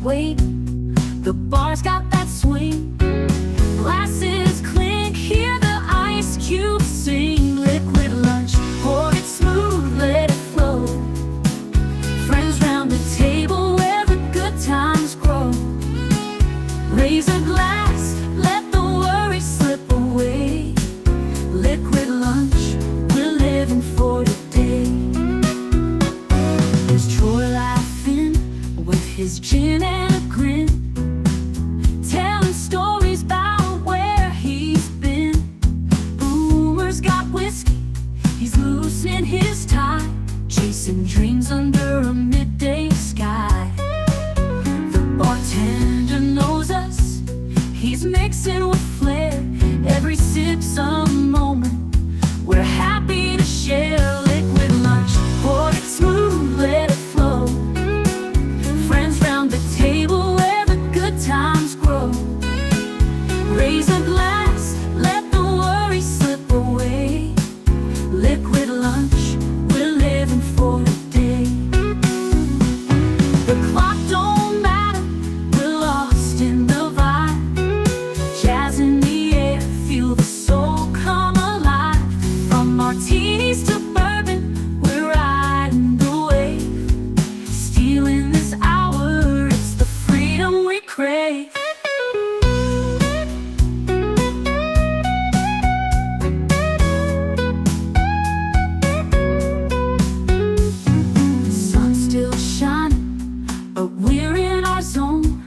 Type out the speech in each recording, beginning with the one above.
wait. The bar's got that swing. Glasses clink, hear the ice cubes sing. Liquid lunch, pour it smooth, let it flow. Friends round the table where the good times grow. Raise a glass, let the worry slip away. Liquid lunch, we're living for today. There's Troy laughing with his gin and a grin, telling stories about where he's been. Boomer's got whiskey, he's loosening his tie, chasing dreams under a midday sky. The bartender knows us, he's mixing with flair. Every sip's a moment we're happy to share. Liquid lunch, pour it smooth, let it flow. Friends round the table where the good times grow. Raise a glass, let the worry slip away. Liquid lunch, we're living for today. The clock don't matter, we're lost in the vibe. Jazz in the air, feel the soul come alive. From martinis to bourbon, we're riding the wave. Stealing this hour, it's the freedom we crave. Sun's still shining, but we're in our zone.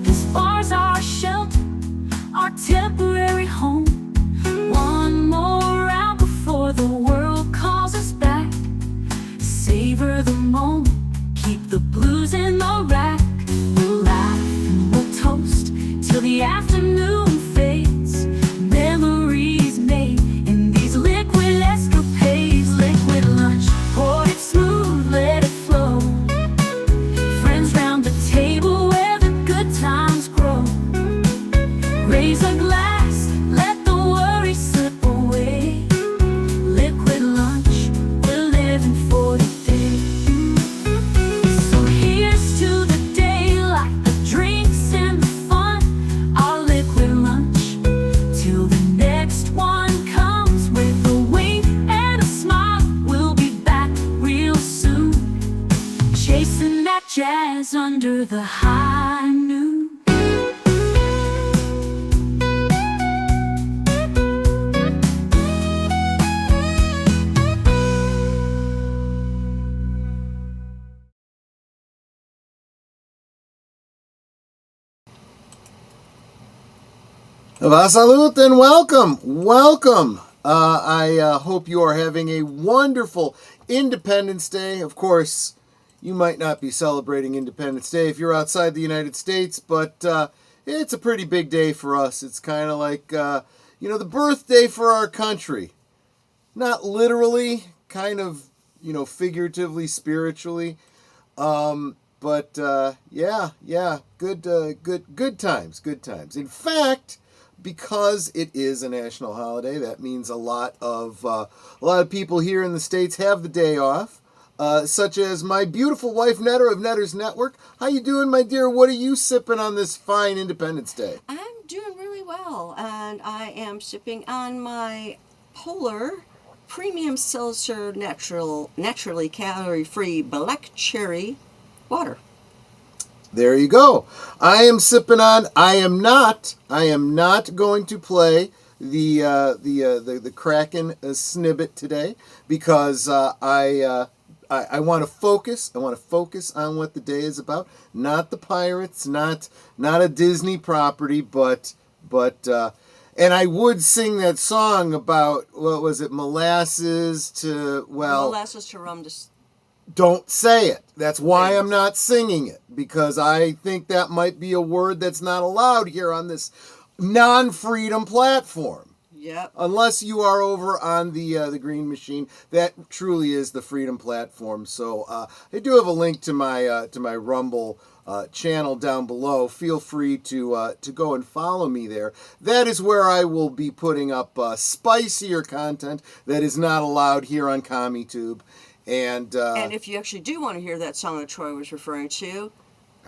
This bar's our shelter, our temporary home. One more round before the world calls us back. Savor the moment, keep the blues in the rack. We'll laugh and we'll toast till the afternoon fades. Memories made in these liquid escapades. Liquid lunch, pour it smooth, let it flow. Friends round the table where the good times grow. Raise a glass, let the worry slip away. Liquid lunch, we're living for today. So here's to the daylight, the drinks and the fun. Our liquid lunch, till the next one comes. With a wink and a smile, we'll be back real soon. Chasing that jazz under the high noon. Salut and welcome. I hope you are having a wonderful Independence Day. Of course, you might not be celebrating Independence Day if you're outside the United States, but it's a pretty big day for us. It's kind of like, the birthday for our country. Not literally, kind of, figuratively, spiritually. But yeah, good times. In fact, because it is a national holiday, that means a lot of people here in the States have the day off, such as my beautiful wife Netter of Netter's Network. How you doing, my dear? What are you sipping on this fine Independence Day? I'm doing really well, and I am sipping on my Polar Premium Seltzer naturally calorie-free black cherry water. There you go. I am sipping on. I am not going to play the Kraken snippet today because I want to focus. I want to focus on what the day is about. Not the pirates. Not a Disney property. But and I would sing that song about what was it? Molasses to rum to. Don't say it. That's why I'm not singing it, because I think that might be a word that's not allowed here on this non-freedom platform. Yep. Unless you are over on the Green Machine, that truly is the freedom platform. So I do have a link to my Rumble channel down below. Feel free to go and follow me there. That is where I will be putting up spicier content that is not allowed here on CommieTube. And if you actually do want to hear that song that Troy was referring to,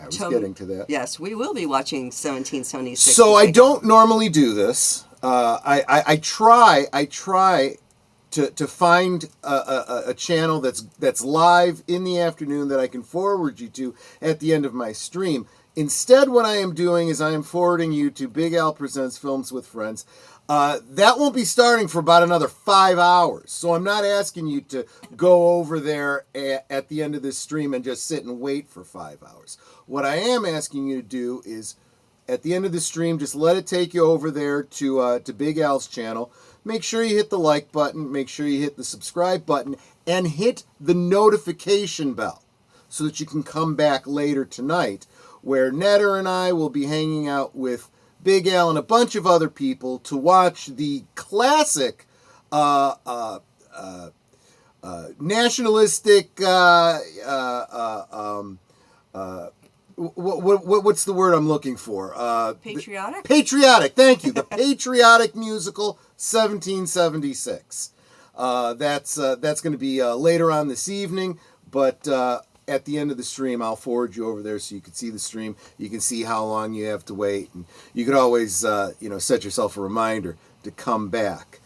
I was getting to that. Yes, we will be watching 1776. So I don't normally do this. I try to find a channel that's live in the afternoon that I can forward you to at the end of my stream. Instead, what I am doing is I am forwarding you to Big Al Presents Films with Friends. That won't be starting for about another 5 hours. So I'm not asking you to go over there at the end of this stream and just sit and wait for 5 hours. What I am asking you to do is, at the end of the stream, just let it take you over there to Big Al's channel. Make sure you hit the like button. Make sure you hit the subscribe button. And hit the notification bell so that you can come back later tonight, where Netter and I will be hanging out with Big Al and a bunch of other people to watch the classic nationalistic what's the word I'm looking for? Patriotic? Patriotic, thank you. The patriotic musical 1776. That's going to be later on this evening, but at the end of the stream, I'll forward you over there so you can see the stream. You can see how long you have to wait, and you could always, set yourself a reminder to come back.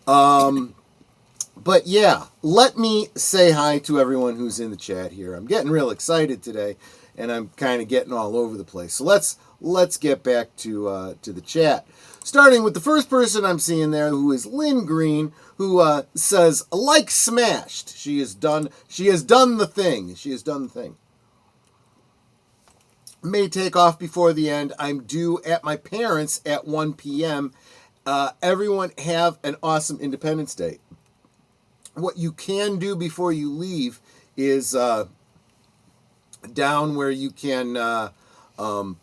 But yeah, let me say hi to everyone who's in the chat here. I'm getting real excited today, and I'm kind of getting all over the place. So let's get back to the chat. Starting with the first person I'm seeing there, who is Lynn Green, who says, like smashed. She has done the thing. She has done the thing. May take off before the end. I'm due at my parents' at 1 p.m. Everyone have an awesome Independence Day. What you can do before you leave is down where you can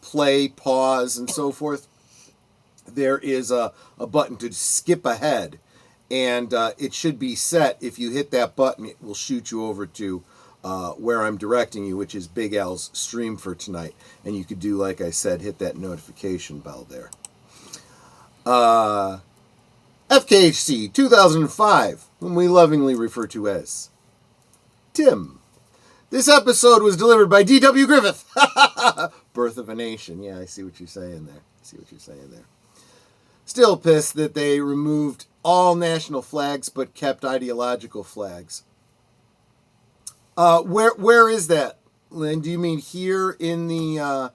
play, pause, and so forth. There is a button to skip ahead, and it should be set. If you hit that button, it will shoot you over to where I'm directing you, which is Big Al's stream for tonight. And you could do, like I said, hit that notification bell there. FKHC 2005, whom we lovingly refer to as Tim. This episode was delivered by D.W. Griffith. Birth of a Nation. Yeah, I see what you're saying there. Still pissed that they removed all national flags but kept ideological flags. Where is that, Lynn? Do you mean here in the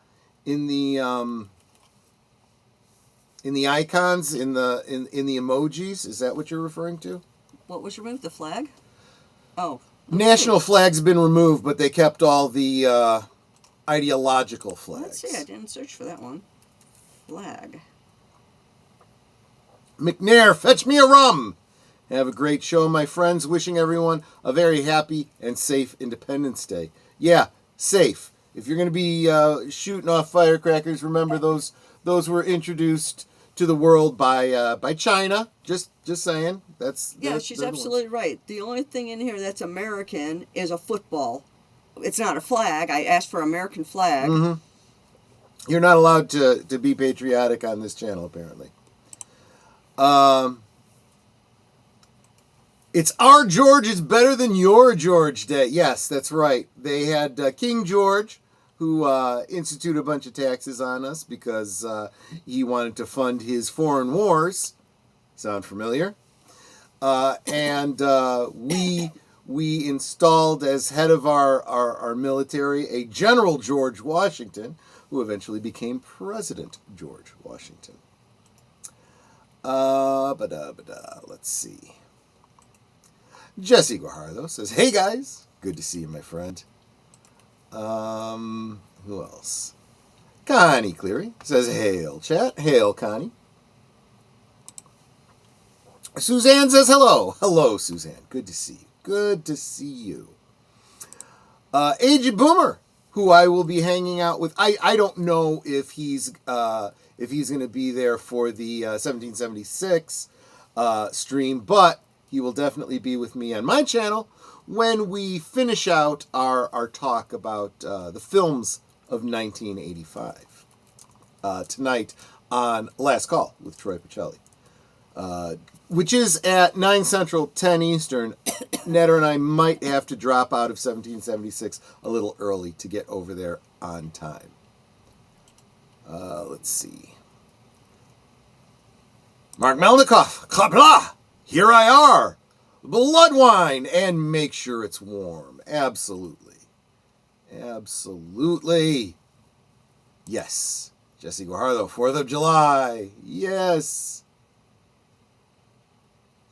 icons, in the emojis? Is that what you're referring to? What was removed? The flag? Oh. National flags have been removed, but they kept all the ideological flags. Let's see, I didn't search for that one. Flag. McNair, fetch me a rum. Have a great show, my friends. Wishing everyone a very happy and safe Independence Day. Yeah, safe. If you're going to be shooting off firecrackers, remember those were introduced to the world by China. Just saying. She's absolutely right. The only thing in here that's American is a football. It's not a flag. I asked for American flag. Mm-hmm. You're not allowed to be patriotic on this channel, apparently. It's our George is better than your George Day. Yes, that's right. They had King George, who instituted a bunch of taxes on us because he wanted to fund his foreign wars. Sound familiar? And we installed as head of our military a General George Washington, who eventually became President George Washington. Let's see. Jesse Guajardo says, hey guys, good to see you, my friend. Who else? Connie Cleary says, hail chat. Hail, Connie. Suzanne says hello. Hello, Suzanne. Good to see you. Good to see you. Aged Boomer, who I will be hanging out with. I don't know if he's going to be there for the 1776 stream, but he will definitely be with me on my channel when we finish out our talk about the films of 1985 tonight on Last Call with Troy Pacelli. which is at 9 Central, 10 Eastern. Netter and I might have to drop out of 1776 a little early to get over there on time. Let's see. Mark Melnikoff, Klapla, here I are. Blood wine, and make sure it's warm. Absolutely. Absolutely. Yes. Jesse Guajardo, 4th of July. Yes.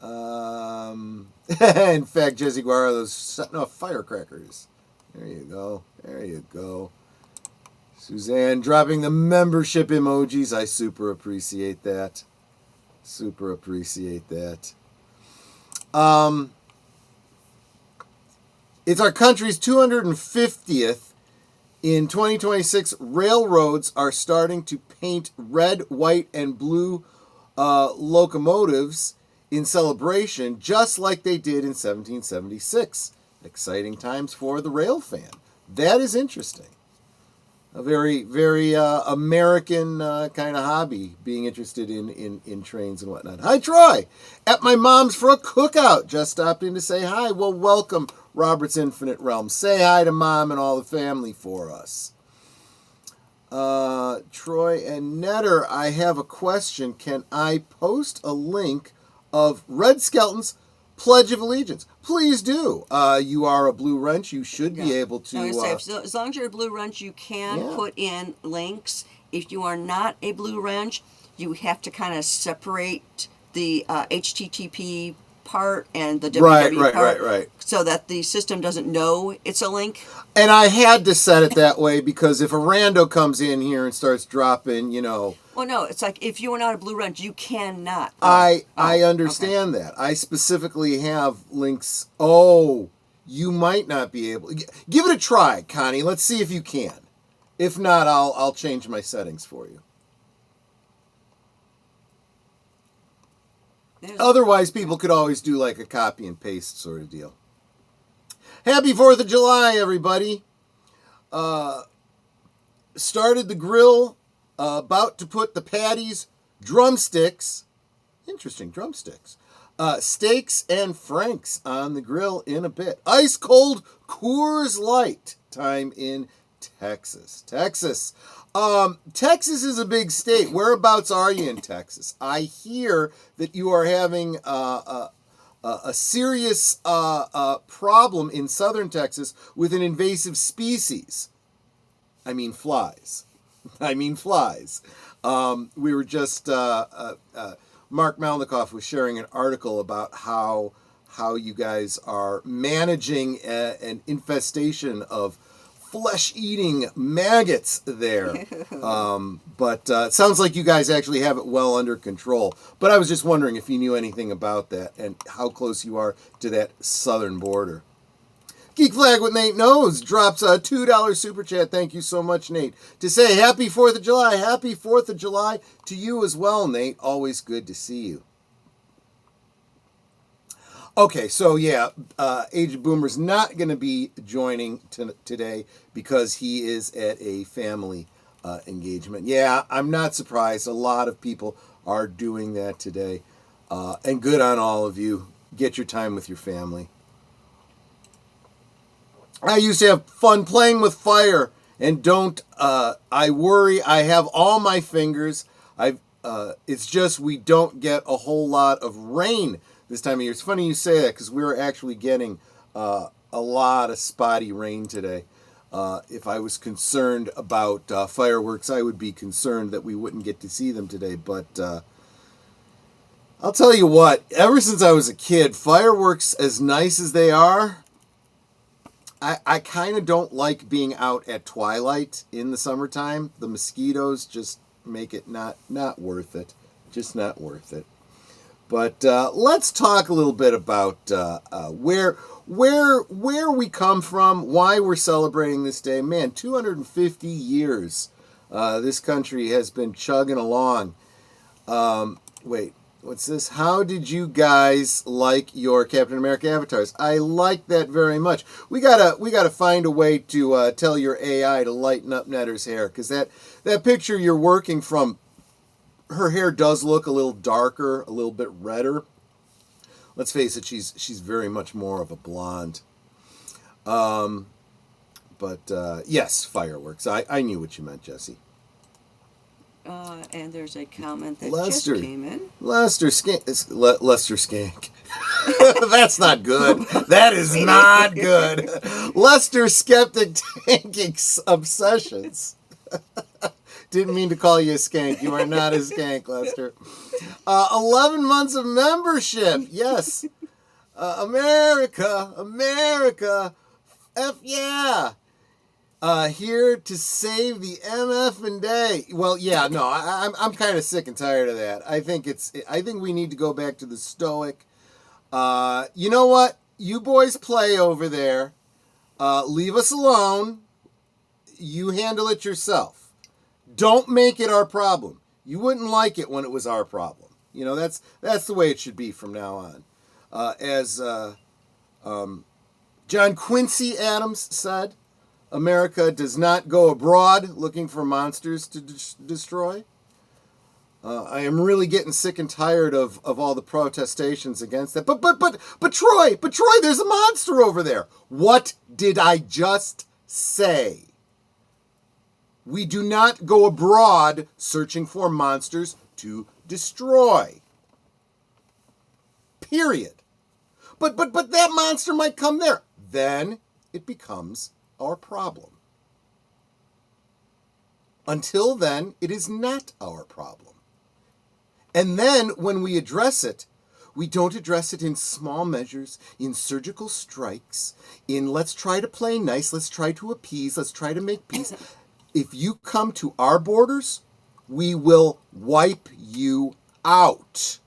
In fact, Jesse Guajardo's setting off firecrackers. There you go. There you go. Suzanne dropping the membership emojis. I super appreciate that. Super appreciate that. It's our country's 250th. In 2026, railroads are starting to paint red, white, and blue locomotives in celebration, just like they did in 1776. Exciting times for the rail fan. That is interesting. A very, very American kind of hobby, being interested in trains and whatnot. Hi, Troy. At my mom's for a cookout. Just stopped in to say hi. Well, welcome, Robert's Infinite Realm. Say hi to Mom and all the family for us. Troy and Netter, I have a question. Can I post a link of Red Skelton's Pledge of Allegiance? Please do. You are a Blue Wrench. You should be able to. As long as you're a Blue Wrench, you can put in links. If you are not a Blue Wrench, you have to kind of separate the HTTP part and the www part. Right. So that the system doesn't know it's a link. And I had to set it that way because if a rando comes in here and starts dropping, Well, no, it's like if you are not a Blue Wrench, you cannot. I understand that. I specifically have links. Oh, you might not be able. Give it a try, Connie. Let's see if you can. If not, I'll change my settings for you. Otherwise, people could always do like a copy and paste sort of deal. Happy 4th of July, everybody. Started the grill. About to put the patties, drumsticks, interesting drumsticks, steaks and franks on the grill in a bit. Ice cold Coors Light time in Texas. Texas is a big state. Whereabouts are you in Texas? I hear that you are having a serious problem in southern Texas with an invasive species. I mean flies. We were just, Mark Malnikoff was sharing an article about how you guys are managing an infestation of flesh-eating maggots there. But it sounds like you guys actually have it well under control. But I was just wondering if you knew anything about that and how close you are to that southern border. Geek Flag with Nate Knows drops a $2 super chat. Thank you so much, Nate. To say happy 4th of July. Happy 4th of July to you as well, Nate. Always good to see you. Okay, so yeah, Age of Boomer's not going to be joining today because he is at a family engagement. Yeah, I'm not surprised. A lot of people are doing that today. And good on all of you. Get your time with your family. I used to have fun playing with fire, and don't I worry. I have all my fingers. It's just we don't get a whole lot of rain this time of year. It's funny you say that because we were actually getting a lot of spotty rain today. If I was concerned about fireworks, I would be concerned that we wouldn't get to see them today. But I'll tell you what, ever since I was a kid, fireworks, as nice as they are, I kind of don't like being out at twilight in the summertime. The mosquitoes just make it not worth it. Just not worth it. But let's talk a little bit about where we come from, why we're celebrating this day. Man, 250 years this country has been chugging along. Wait. What's this? How did you guys like your Captain America avatars? I like that very much. We gotta find a way to tell your AI to lighten up Netter's hair, because that picture you're working from her hair does look a little darker, a little bit redder. Let's face it, she's very much more of a blonde. Yes, fireworks. I knew what you meant, Jesse. And there's a comment that Lester. just came in. Lester Skank. That's not good. That is not good. Lester Skeptic Tanking Obsessions. Didn't mean to call you a skank. You are not a skank, Lester. 11 months of membership. Yes. America. F yeah. Here to save the MF and day. Well, yeah, no, I'm kind of sick and tired of that. I think we need to go back to the stoic. You know what? You boys play over there. Leave us alone. You handle it yourself. Don't make it our problem. You wouldn't like it when it was our problem. You know, that's the way it should be from now on. As John Quincy Adams said, America does not go abroad looking for monsters to destroy. I am really getting sick and tired of all the protestations against that. But Troy, there's a monster over there. What did I just say? We do not go abroad searching for monsters to destroy. Period. But that monster might come there. Then it becomes our problem. Until then, it is not our problem. And then when we address it, we don't address it in small measures, in surgical strikes, in let's try to play nice, let's try to appease, let's try to make peace. If you come to our borders, we will wipe you out,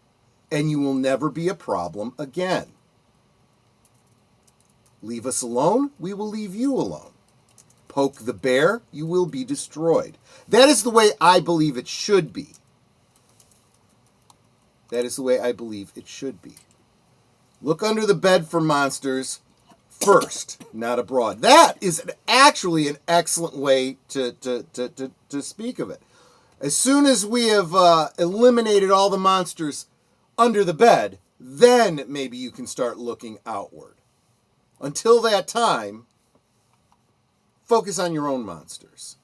and you will never be a problem again. Leave us alone, we will leave you alone. Poke the bear, you will be destroyed. That is the way I believe it should be. That is the way I believe it should be. Look under the bed for monsters first, not abroad. That is actually an excellent way to speak of it. As soon as we have eliminated all the monsters under the bed, then maybe you can start looking outward. Until that time, focus on your own monsters.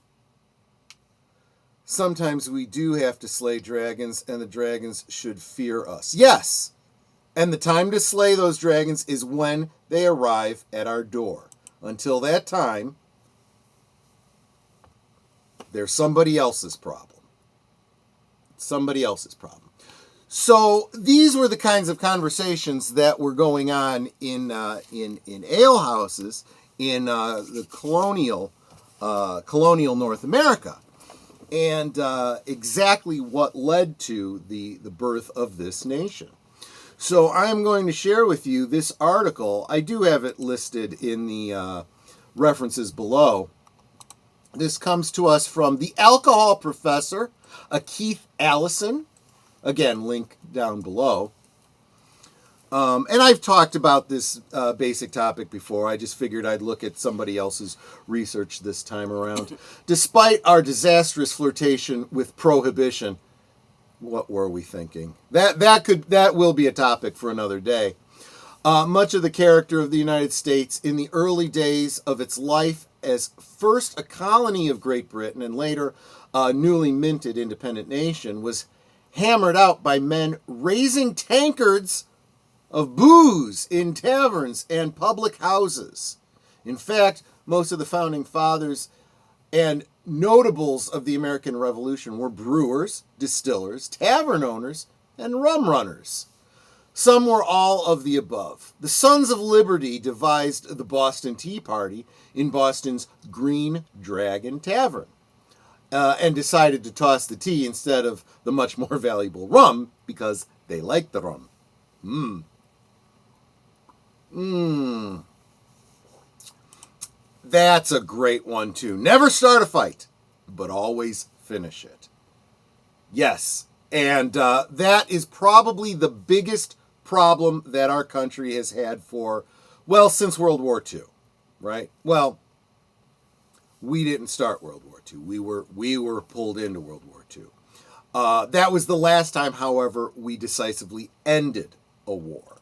Sometimes we do have to slay dragons, and the dragons should fear us. Yes, and the time to slay those dragons is when they arrive at our door. Until that time, they're somebody else's problem. Somebody else's problem. So these were the kinds of conversations that were going on in alehouses in the colonial North America, and exactly what led to the birth of this nation. So I'm going to share with you this article. I do have it listed in the references below. This comes to us from the alcohol professor, Keith Allison. Again, link down below. And I've talked about this basic topic before. I just figured I'd look at somebody else's research this time around. Despite our disastrous flirtation with prohibition, what were we thinking? That will be a topic for another day. Much of the character of the United States in the early days of its life as first a colony of Great Britain and later a newly minted independent nation was hammered out by men raising tankards of booze in taverns and public houses. In fact, most of the founding fathers and notables of the American Revolution were brewers, distillers, tavern owners, and rum runners. Some were all of the above. The Sons of Liberty devised the Boston Tea Party in Boston's Green Dragon Tavern, and decided to toss the tea instead of the much more valuable rum because they liked the rum. That's a great one too. Never start a fight, but always finish it. Yes, and that is probably the biggest problem that our country has had since World War II, right? Well, we didn't start World War II. We were pulled into World War II. That was the last time, however, we decisively ended a war.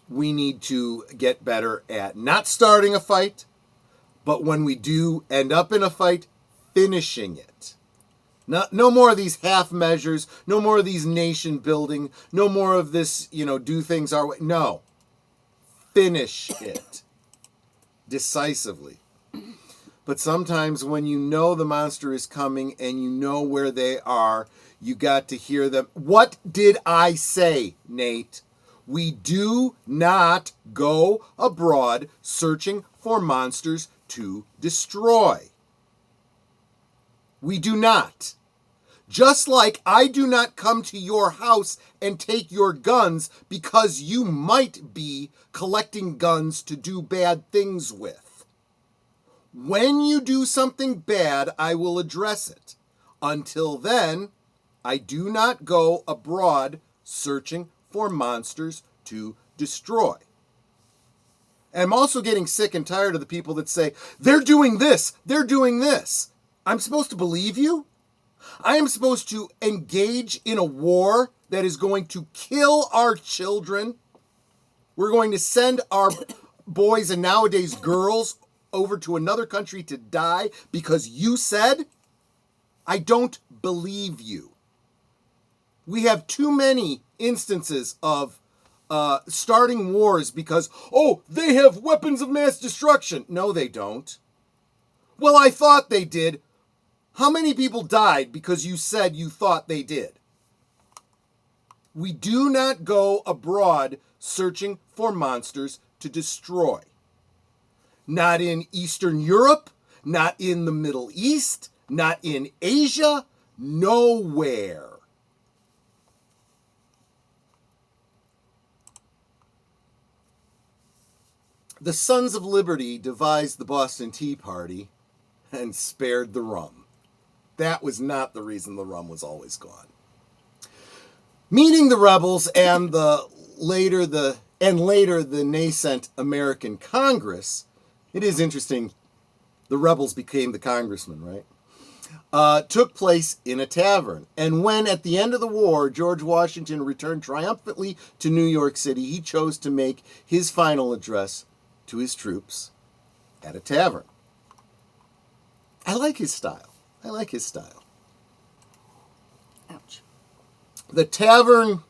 We need to get better at not starting a fight, but when we do end up in a fight, finishing it. No more of these half measures, no more of these nation building, no more of this, do things our way. No. Finish it decisively. But sometimes when you know the monster is coming and you know where they are, you got to hear them. What did I say, Nate? We do not go abroad searching for monsters to destroy. We do not. Just like I do not come to your house and take your guns because you might be collecting guns to do bad things with. When you do something bad, I will address it. Until then, I do not go abroad searching for monsters to destroy. And I'm also getting sick and tired of the people that say, they're doing this, they're doing this. I'm supposed to believe you? I am supposed to engage in a war that is going to kill our children. We're going to send our boys and nowadays girls over to another country to die because you said? I don't believe you. We have too many instances of starting wars because, they have weapons of mass destruction. No, they don't. Well, I thought they did. How many people died because you said you thought they did? We do not go abroad searching for monsters to destroy. Not in Eastern Europe, not in the Middle East, not in Asia, nowhere. The Sons of Liberty devised the Boston Tea Party and spared the rum. That was not the reason the rum was always gone. Meeting the rebels and later the nascent American Congress, it is interesting, the rebels became the congressmen, right? Took place in a tavern. And when, at the end of the war, George Washington returned triumphantly to New York City, he chose to make his final address to his troops at a tavern. I like his style. Ouch. The tavern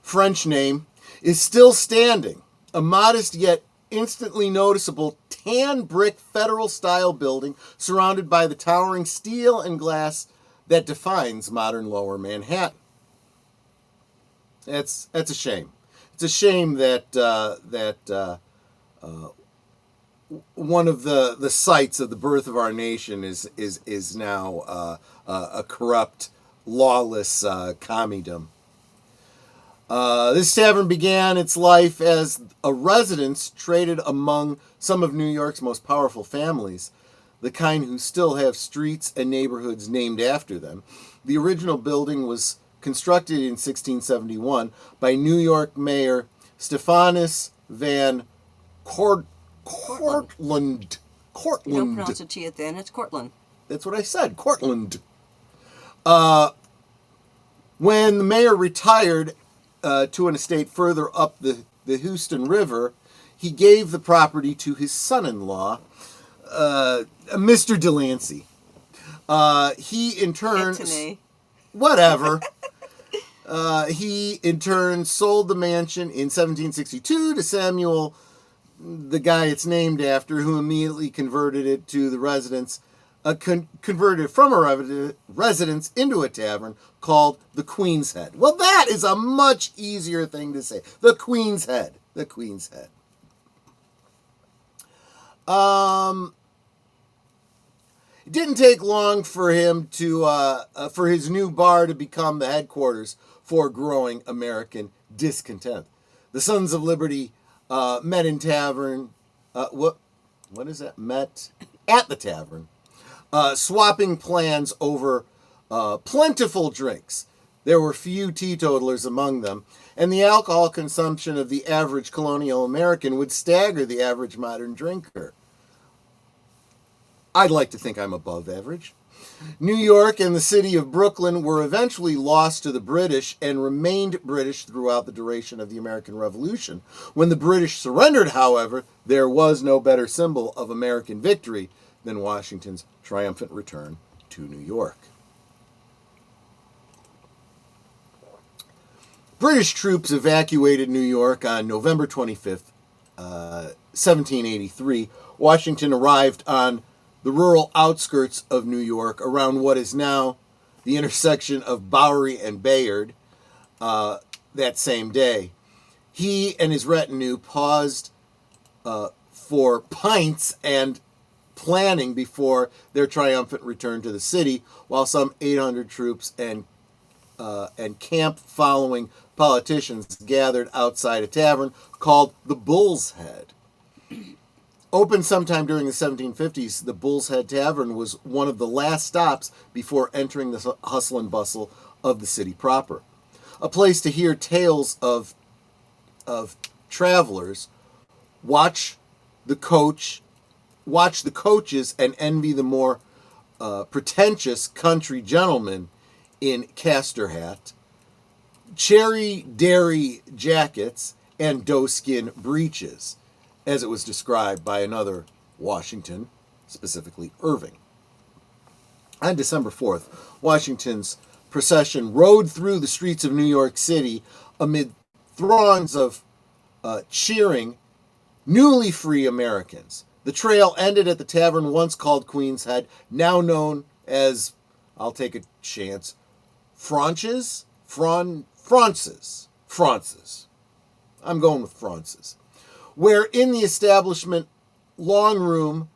French name is still standing, a modest yet instantly noticeable tan brick federal-style building surrounded by the towering steel and glass that defines modern Lower Manhattan. That's a shame. It's a shame that one of the sites of the birth of our nation is now a corrupt, lawless commie-dom. This tavern began its life as a residence traded among some of New York's most powerful families, the kind who still have streets and neighborhoods named after them. The original building was constructed in 1671 by New York Mayor Stephanus Van Cortlandt. You don't pronounce a T at the end, it's Cortland. That's what I said, Cortland. When the mayor retired to an estate further up the Houston River, he gave the property to his son-in-law, Mr. Delancey. He in turn... Anthony. Whatever. He in turn sold the mansion in 1762 to Samuel, the guy it's named after, who immediately converted it to the residence, converted from a residence into a tavern called the Queen's Head. Well, that is a much easier thing to say. The Queen's Head. The Queen's Head. It didn't take long for him to, for his new bar to become the headquarters for growing American discontent. The Sons of Liberty met in tavern. What is that? Met at the tavern, swapping plans over plentiful drinks. There were few teetotalers among them, and the alcohol consumption of the average colonial American would stagger the average modern drinker. I'd like to think I'm above average. New York and the city of Brooklyn were eventually lost to the British and remained British throughout the duration of the American Revolution. When the British surrendered, however, there was no better symbol of American victory than Washington's triumphant return to New York. British troops evacuated New York on November 25th, 1783. Washington arrived on the rural outskirts of New York around what is now the intersection of Bowery and Bayard that same day. He and his retinue paused for pints and planning before their triumphant return to the city, while some 800 troops and camp-following politicians gathered outside a tavern called the Bull's Head. Opened sometime during the 1750s, the Bull's Head Tavern was one of the last stops before entering the hustle and bustle of the city proper. A place to hear tales of travelers, watch the coaches, and envy the more pretentious country gentlemen in castor hat, cherry dairy jackets, and doeskin breeches, as it was described by another Washington, specifically Irving. On December 4th, Washington's procession rode through the streets of New York City amid throngs of cheering, newly free Americans. The trail ended at the tavern once called Queen's Head, now known as, I'll take a chance, France's? France's. I'm going with France's. Where in the establishment long room,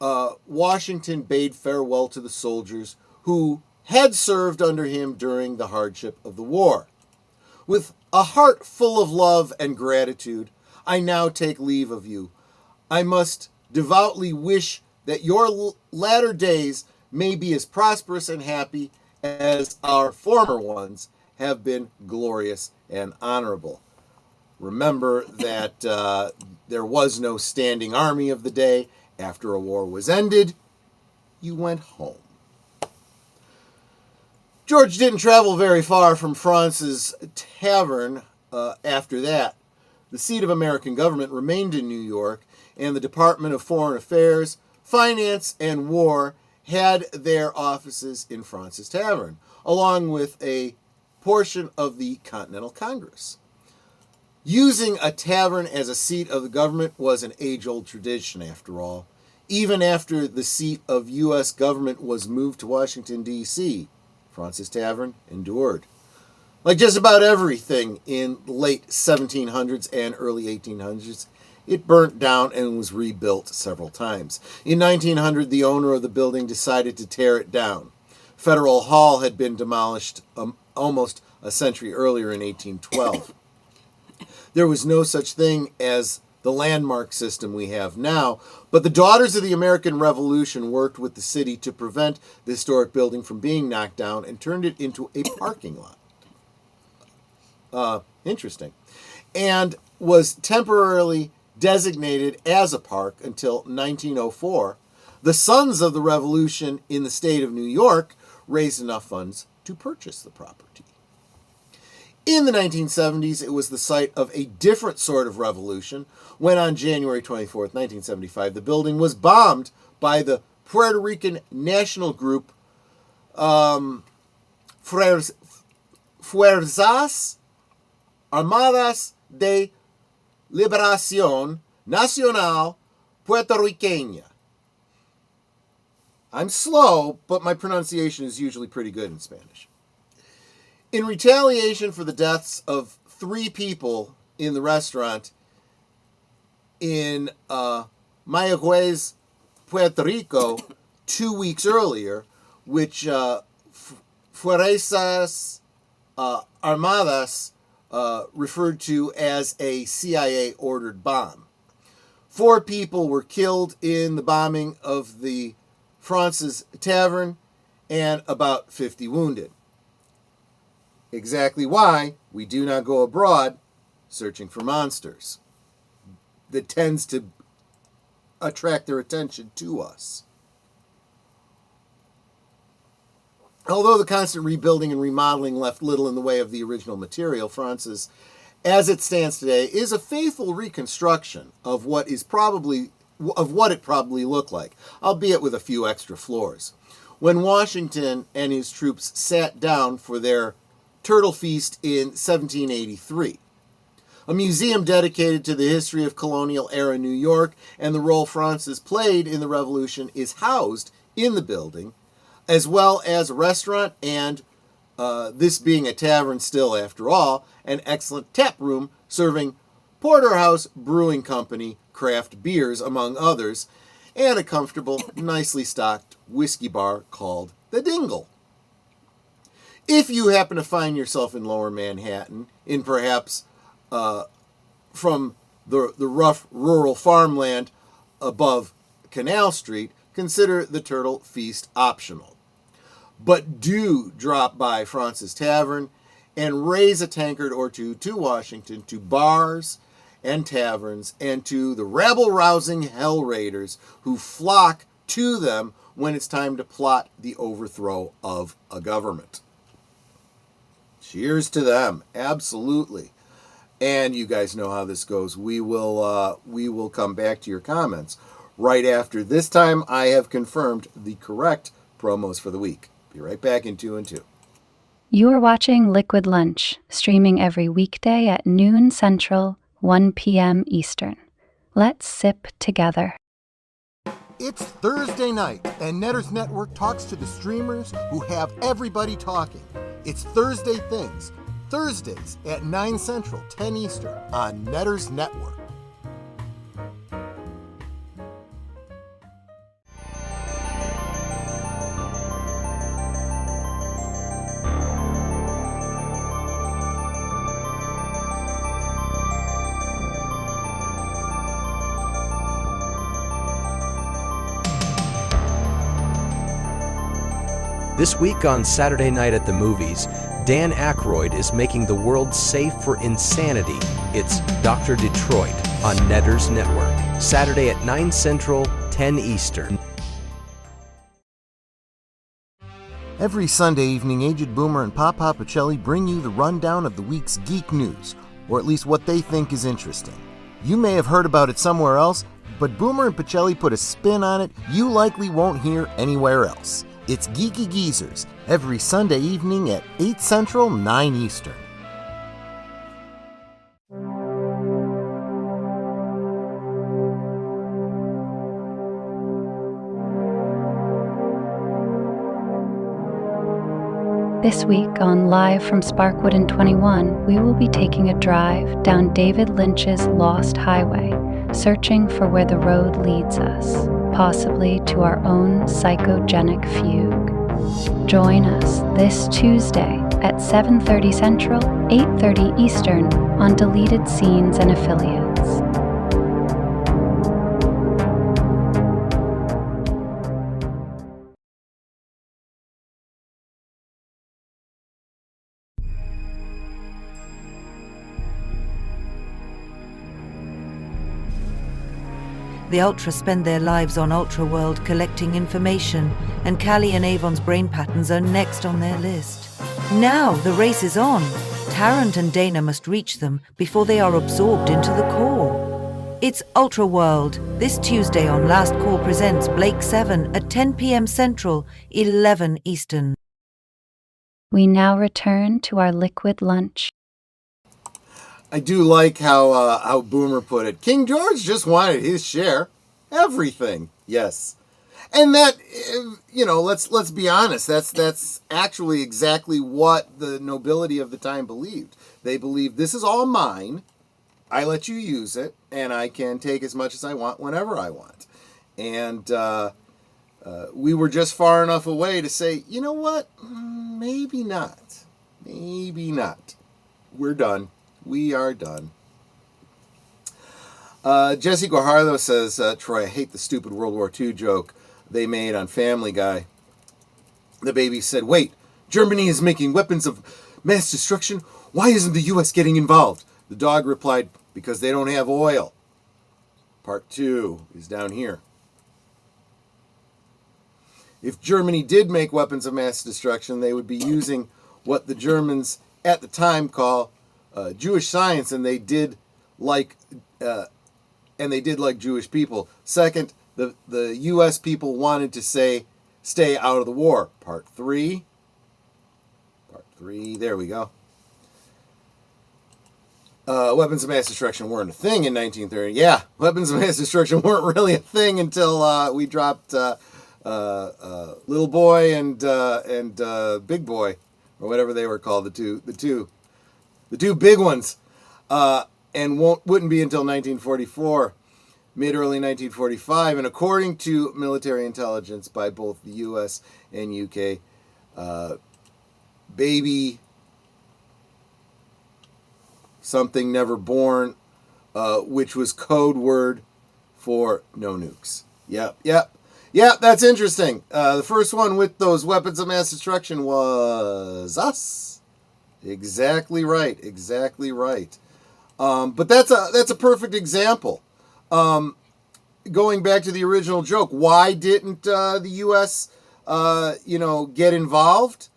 Washington bade farewell to the soldiers who had served under him during the hardship of the war. With a heart full of love and gratitude, I now take leave of you. I must devoutly wish that your latter days may be as prosperous and happy as our former ones have been glorious and honorable. Remember that there was no standing army of the day. After a war was ended, you went home. George didn't travel very far from France's tavern after that. The seat of American government remained in New York, and the Department of Foreign Affairs, Finance, and War had their offices in France's tavern, along with a portion of the Continental Congress. Using a tavern as a seat of the government was an age-old tradition, after all. Even after the seat of U.S. government was moved to Washington, D.C., France's Tavern endured. Like just about everything in the late 1700s and early 1800s, it burnt down and was rebuilt several times. In 1900, the owner of the building decided to tear it down. Federal Hall had been demolished almost a century earlier in 1812. There was no such thing as the landmark system we have now, but the Daughters of the American Revolution worked with the city to prevent the historic building from being knocked down and turned it into a parking lot. Interesting. And was temporarily designated as a park until 1904. The Sons of the Revolution in the state of New York raised enough funds to purchase the property. In the 1970s, it was the site of a different sort of revolution when on January 24th, 1975, the building was bombed by the Puerto Rican national group Fuerzas Armadas de Liberación Nacional Puertorriqueña. I'm slow, but my pronunciation is usually pretty good in Spanish. In retaliation for the deaths of 3 people in the restaurant in Mayagüez, Puerto Rico, 2 weeks earlier, which Fuerzas Armadas referred to as a CIA-ordered bomb. 4 people were killed in the bombing of the France's Tavern and about 50 wounded. Exactly why we do not go abroad searching for monsters. That tends to attract their attention to us. Although the constant rebuilding and remodeling left little in the way of the original material, France's, as it stands today, is a faithful reconstruction of what it probably looked like, albeit with a few extra floors. When Washington and his troops sat down for their turtle feast in 1783. A museum dedicated to the history of colonial-era New York and the role France's played in the Revolution is housed in the building, as well as a restaurant and, this being a tavern still after all, an excellent tap room serving Porterhouse Brewing Company craft beers, among others, and a comfortable, nicely stocked whiskey bar called the Dingle. If you happen to find yourself in Lower Manhattan, in perhaps from the rough rural farmland above Canal Street, consider the Turtle Feast optional. But do drop by France's Tavern and raise a tankard or two to Washington, to bars and taverns, and to the rabble-rousing hell raiders who flock to them when it's time to plot the overthrow of a government. Cheers to them, absolutely. And you guys know how this goes. We will come back to your comments right after. This time I have confirmed the correct promos for the week. Be right back in 2 and 2. You are watching Liquid Lunch, streaming every weekday at noon Central, 1 p.m. Eastern. Let's sip together. It's Thursday night, and Netters Network talks to the streamers who have everybody talking. It's Thursday Things, Thursdays at 9 Central, 10 Eastern on Netters Network. This week on Saturday Night at the Movies, Dan Aykroyd is making the world safe for insanity. It's Dr. Detroit on Netters Network, Saturday at 9 Central, 10 Eastern. Every Sunday evening, Aged Boomer and Papa Pacelli bring you the rundown of the week's geek news, or at least what they think is interesting. You may have heard about it somewhere else, but Boomer and Pacelli put a spin on it you likely won't hear anywhere else. It's Geeky Geezers, every Sunday evening at 8 Central, 9 Eastern. This week on Live from Sparkwood in 21, we will be taking a drive down David Lynch's Lost Highway, searching for where the road leads us, possibly to our own psychogenic fugue. Join us this Tuesday at 7:30 Central, 8:30 Eastern on Deleted Scenes and Affiliates. The Ultra spend their lives on Ultra World collecting information, and Callie and Avon's brain patterns are next on their list. Now the race is on. Tarrant and Dana must reach them before they are absorbed into the core. It's Ultra World, this Tuesday on Last Call Presents Blake 7 at 10 p.m. Central, 11 Eastern. We now return to our liquid lunch. I do like how Boomer put it. King George just wanted his share. Everything. Yes. And that, let's be honest. That's actually exactly what the nobility of the time believed. They believed, this is all mine. I let you use it, and I can take as much as I want whenever I want. And we were just far enough away to say, you know what? Maybe not. Maybe not. We're done. We are done. Jesse Guajardo says, Troy, I hate the stupid World War II joke they made on Family Guy. The baby said, wait, Germany is making weapons of mass destruction? Why isn't the U.S. getting involved? The dog replied, because they don't have oil. Part 2 is down here. if Germany did make weapons of mass destruction, they would be using what the Germans at the time call Jewish science, and they did like Jewish people. Second, the U.S. people wanted to stay out of the war. Part three. There we go. Weapons of mass destruction weren't a thing in 1930. Yeah, weapons of mass destruction weren't really a thing until we dropped Little Boy and Big Boy, or whatever they were called, the two big ones, and wouldn't be until 1944, mid-early 1945. And according to military intelligence by both the U.S. and U.K., baby something never born, which was code word for no nukes. Yep, that's interesting. The first one with those weapons of mass destruction was us. Exactly right. But that's a perfect example. Going back to the original joke, why didn't the U.S. Get involved?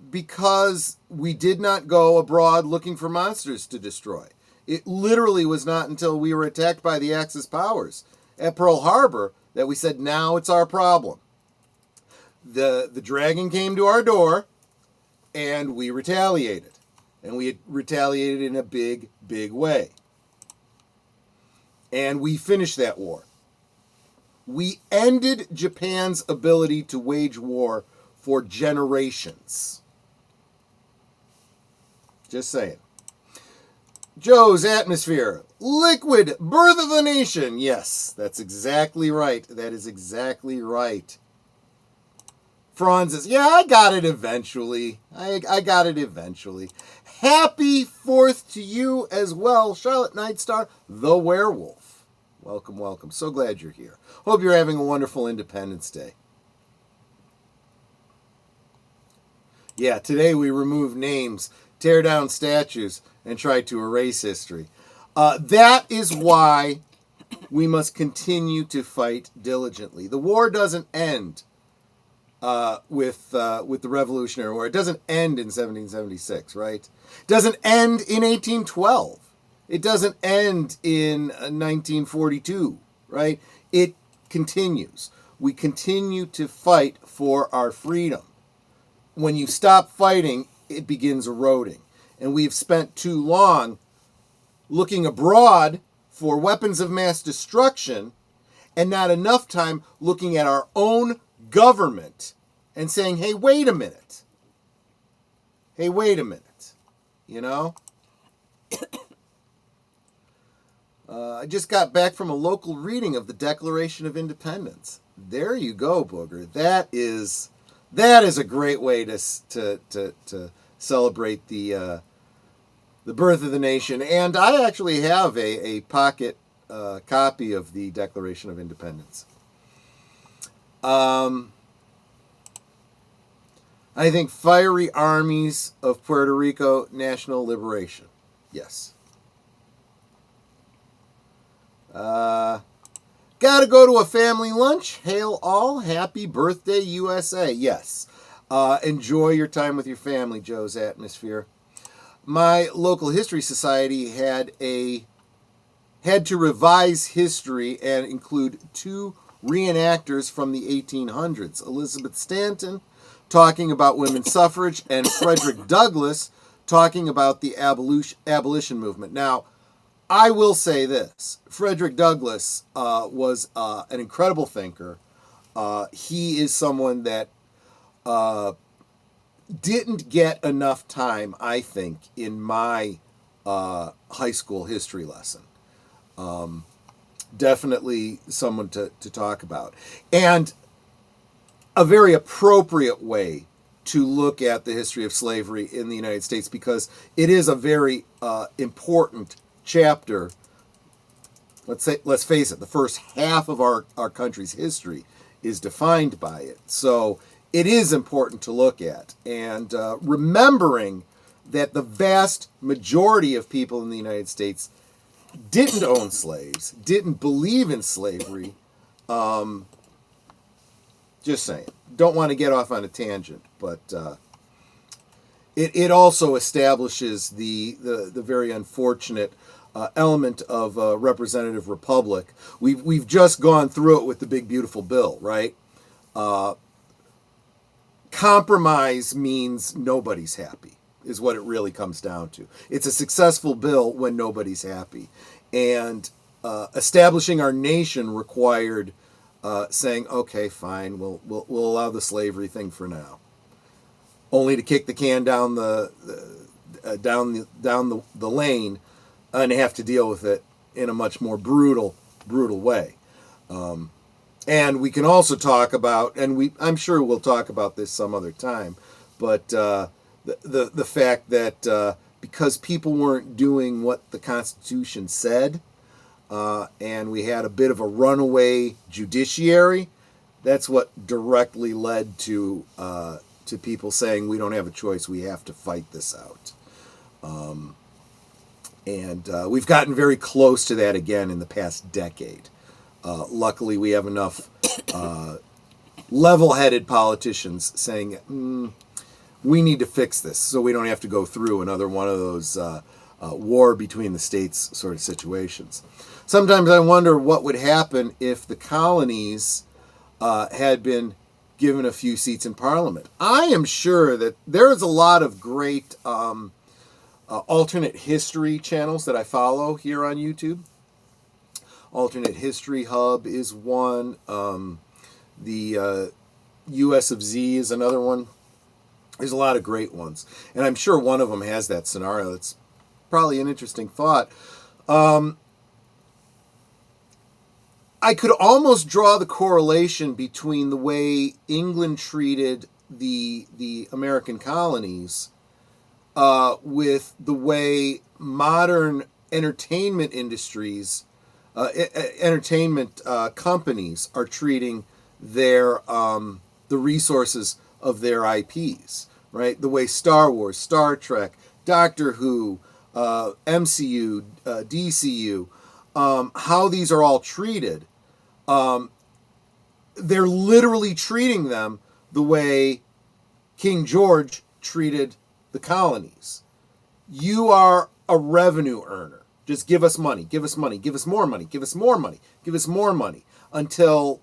Because we did not go abroad looking for monsters to destroy. It literally was not until we were attacked by the Axis powers at Pearl Harbor that we said, now it's our problem. The dragon came to our door, and we retaliated. And we retaliated in a big, big way. And we finished that war. We ended Japan's ability to wage war for generations. Just saying. Joe's Atmosphere. Liquid Birth of the Nation. Yes, that's exactly right. That is exactly right. Franz says, yeah, I got it eventually. I got it eventually. Happy 4th to you as well, Charlotte Nightstar, the werewolf. Welcome, welcome. So glad you're here. Hope you're having a wonderful Independence Day. Yeah, today we remove names, tear down statues, and try to erase history. That is why we must continue to fight diligently. The war doesn't end with the Revolutionary War. It doesn't end in 1776, right? It doesn't end in 1812. It doesn't end in 1942, right? It continues. We continue to fight for our freedom. When you stop fighting, it begins eroding. And we've spent too long looking abroad for weapons of mass destruction and not enough time looking at our own government and saying, hey, wait a minute. Hey, wait a minute. You know? I just got back from a local reading of the Declaration of Independence. There you go, Booger. That is a great way to celebrate the birth of the nation. And I actually have a pocket copy of the Declaration of Independence. I think Fiery Armies of Puerto Rico National Liberation. Yes. Gotta go to a family lunch. Hail all. Happy birthday, USA. Yes. Enjoy your time with your family, Joe's Atmosphere. My local history society had to revise history and include 2 reenactors from the 1800s. Elizabeth Stanton talking about women's suffrage and Frederick Douglass talking about the abolition movement. Now, I will say this. Frederick Douglass was an incredible thinker. He is someone that didn't get enough time, I think, in my high school history lesson. Definitely someone to talk about. And a very appropriate way to look at the history of slavery in the United States, because it is a very important chapter. Let's face it, the first half of our country's history is defined by it. So it is important to look at. And remembering that the vast majority of people in the United States didn't own slaves, didn't believe in slavery, Just saying. Don't want to get off on a tangent, but it also establishes the very unfortunate element of a representative republic. We've just gone through it with the big beautiful bill, right? Compromise means nobody's happy, is what it really comes down to. It's a successful bill when nobody's happy, and establishing our nation required saying, okay, fine, we'll allow the slavery thing for now, only to kick the can down the lane and have to deal with it in a much more brutal way. And we can also talk about, and I'm sure we'll talk about this some other time, but the fact that because people weren't doing what the Constitution said, and we had a bit of a runaway judiciary, that's what directly led to people saying we don't have a choice, we have to fight this out. And we've gotten very close to that again in the past decade. Luckily, we have enough level-headed politicians saying, we need to fix this so we don't have to go through another one of those war between the states sort of situations. Sometimes I wonder what would happen if the colonies had been given a few seats in Parliament. I am sure that there is a lot of great alternate history channels that I follow here on YouTube. Alternate History Hub is one. The US of Z is another one. There's a lot of great ones. And I'm sure one of them has that scenario. It's probably an interesting thought. I could almost draw the correlation between the way England treated the American colonies with the way modern entertainment industries, entertainment companies are treating their the resources of their IPs, right? The way Star Wars, Star Trek, Doctor Who, MCU, DCU, how these are all treated. They're literally treating them the way King George treated the colonies. You are a revenue earner. Just give us money, give us money, give us more money, give us more money, give us more money, until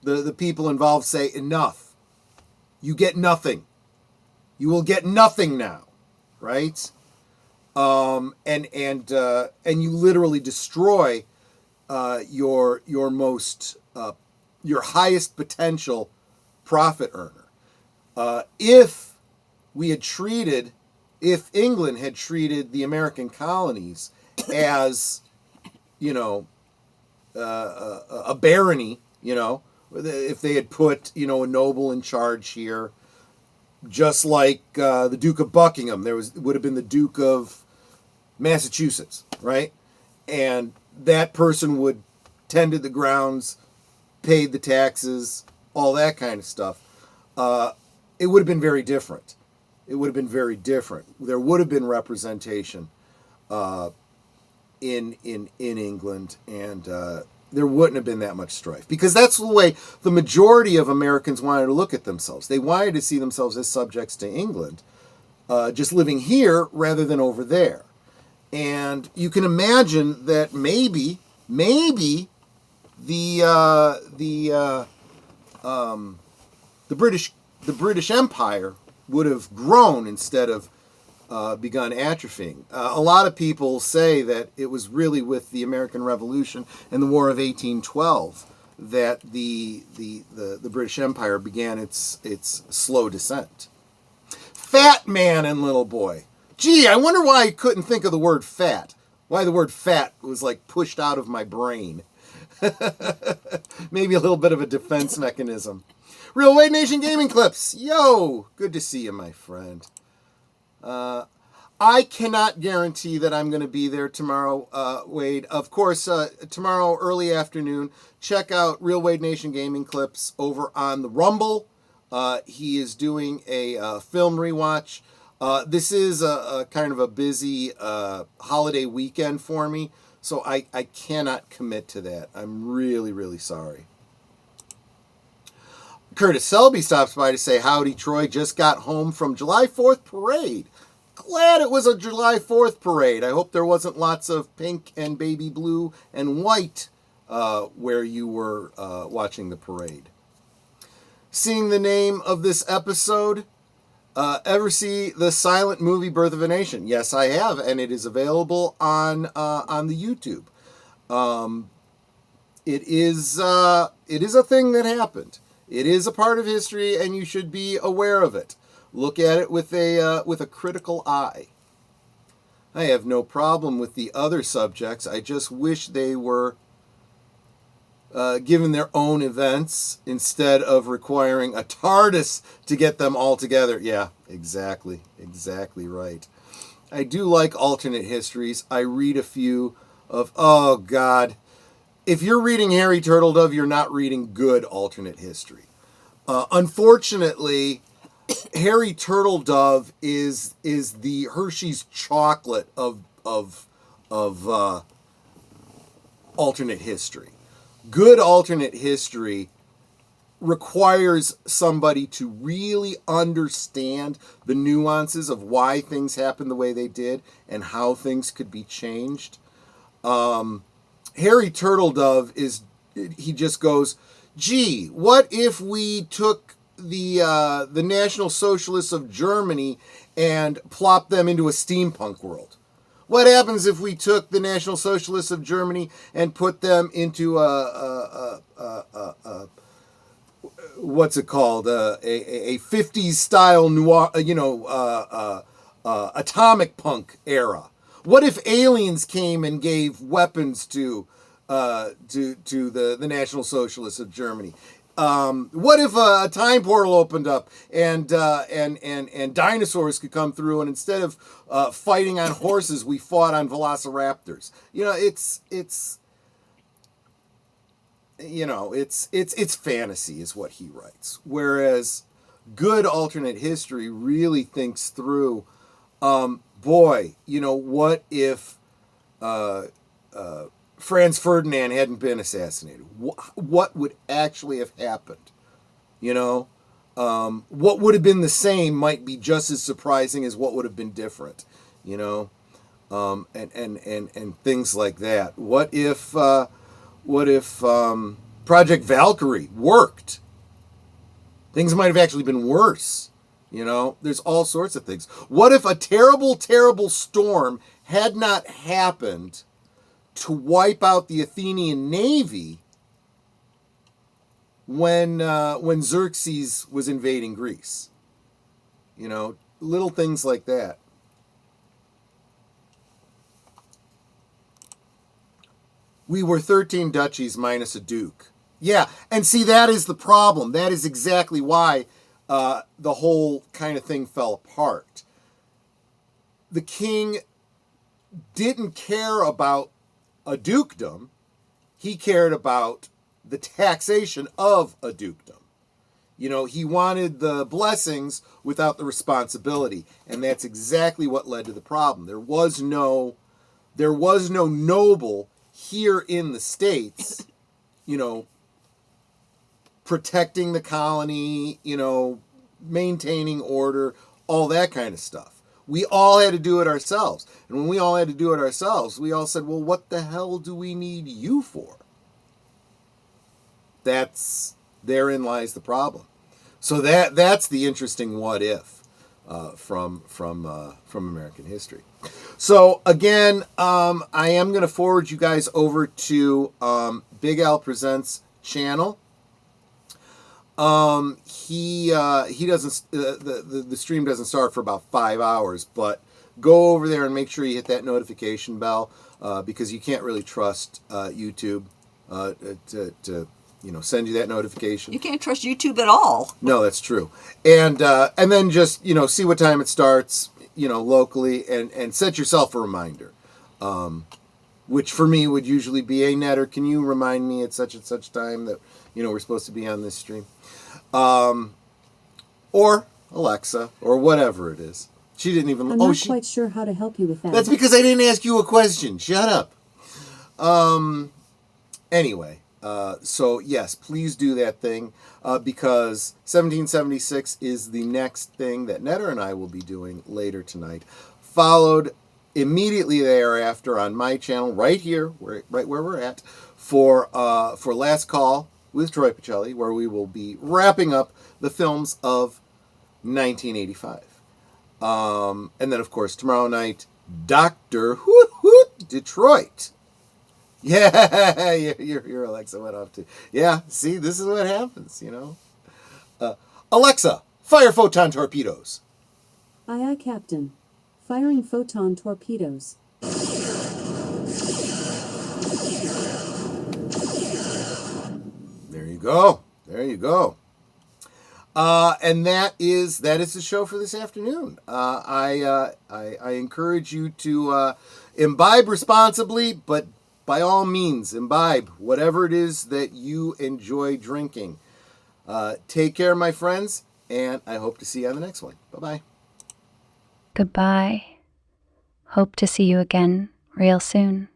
the people involved say, enough. You get nothing. You will get nothing now, right? And you literally destroy your most your highest potential profit earner. If England had treated the American colonies as, a barony, if they had put, a noble in charge here, just like the Duke of Buckingham, would have been the Duke of Massachusetts, right? And that person would tended the grounds, paid the taxes, all that kind of stuff. It would have been very different. It would have been very different. There would have been representation in England, and there wouldn't have been that much strife, because that's the way the majority of Americans wanted to look at themselves. They wanted to see themselves as subjects to England, just living here rather than over there. And you can imagine that maybe the British Empire would have grown instead of begun atrophying. A lot of people say that it was really with the American Revolution and the War of 1812 that the British Empire began its slow descent. Fat man and little boy. Gee, I wonder why I couldn't think of the word fat. Why the word fat was like pushed out of my brain. Maybe a little bit of a defense mechanism. Real Wade Nation Gaming Clips. Yo, good to see you, my friend. I cannot guarantee that I'm going to be there tomorrow, Wade. Of course, tomorrow early afternoon, check out Real Wade Nation Gaming Clips over on the Rumble. He is doing a film rewatch. This is a kind of a busy holiday weekend for me, so I cannot commit to that. I'm really, really sorry. Curtis Selby stops by to say, howdy, Troy. Just got home from July 4th parade. Glad it was a July 4th parade. I hope there wasn't lots of pink and baby blue and white where you were watching the parade. Seeing the name of this episode, ever see the silent movie Birth of a Nation? Yes, I have, and it is available on the YouTube. It is a thing that happened. It is a part of history, and you should be aware of it. Look at it with a critical eye. I have no problem with the other subjects. I just wish they were given their own events instead of requiring a TARDIS to get them all together. Yeah, exactly right. I do like alternate histories. I read a few of, oh God, if you're reading Harry Turtledove, you're not reading good alternate history. Unfortunately, Harry Turtledove is the Hershey's chocolate of alternate history. Good alternate history requires somebody to really understand the nuances of why things happened the way they did and how things could be changed. Harry Turtledove he just goes, gee, what if we took the National Socialists of Germany and plopped them into a steampunk world? What happens if we took the National Socialists of Germany and put them into what's it called? A 50s style noir, atomic punk era? What if aliens came and gave weapons to the National Socialists of Germany? What if a time portal opened up and dinosaurs could come through, and instead of fighting on horses, we fought on velociraptors? It's fantasy is what he writes. Whereas good alternate history really thinks through, what if Franz Ferdinand hadn't been assassinated? What would actually have happened? What would have been the same might be just as surprising as what would have been different, and things like that. What if Project Valkyrie worked? Things might have actually been worse. There's all sorts of things. What if a terrible, terrible storm had not happened to wipe out the Athenian navy when Xerxes was invading Greece? Little things like that. We were 13 duchies minus a duke. Yeah, and see, that is the problem. That is exactly why the whole kind of thing fell apart. The king didn't care about a dukedom. He cared about the taxation of a dukedom. He wanted the blessings without the responsibility, and that's exactly what led to the problem. There was no noble here in the States, protecting the colony, maintaining order, all that kind of stuff. We all had to do it ourselves. And when we all had to do it ourselves, we all said, well, what the hell do we need you for? Therein lies the problem. So that's the interesting what if from American history. So again, I am going to forward you guys over to Big Al Presents channel. He doesn't, the stream doesn't start for about 5 hours, but go over there and make sure you hit that notification bell, because you can't really trust YouTube to send you that notification. You can't trust YouTube at all. No, that's true. And then just, see what time it starts, locally, and set yourself a reminder. Which for me would usually be, hey, Netter, can you remind me at such and such time that, we're supposed to be on this stream? Or Alexa, or whatever it is. She didn't even... I'm not quite sure how to help you with that. That's because I didn't ask you a question. Shut up. Anyway, So yes, please do that thing, because 1776 is the next thing that Netter and I will be doing later tonight, followed immediately thereafter on my channel right here, right where we're at, for Last Call with Troy Pacelli, where we will be wrapping up the films of 1985. And then, of course, tomorrow night, Dr. Hoot Hoot Detroit. Yeah, your Alexa went off too. Yeah, see, this is what happens, you know. Alexa, fire photon torpedoes. Aye, aye, Captain. Firing photon torpedoes. There you go. There you go. And that is the show for this afternoon. I encourage you to imbibe responsibly, but by all means, imbibe whatever it is that you enjoy drinking. Take care, my friends, and I hope to see you on the next one. Bye-bye. Goodbye. Hope to see you again real soon.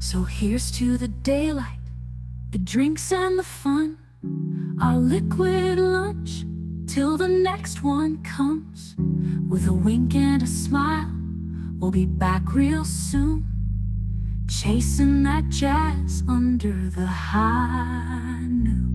So here's to the daylight, the drinks and the fun, our liquid lunch, till the next one comes. With a wink and a smile, we'll be back real soon, chasing that jazz under the high noon.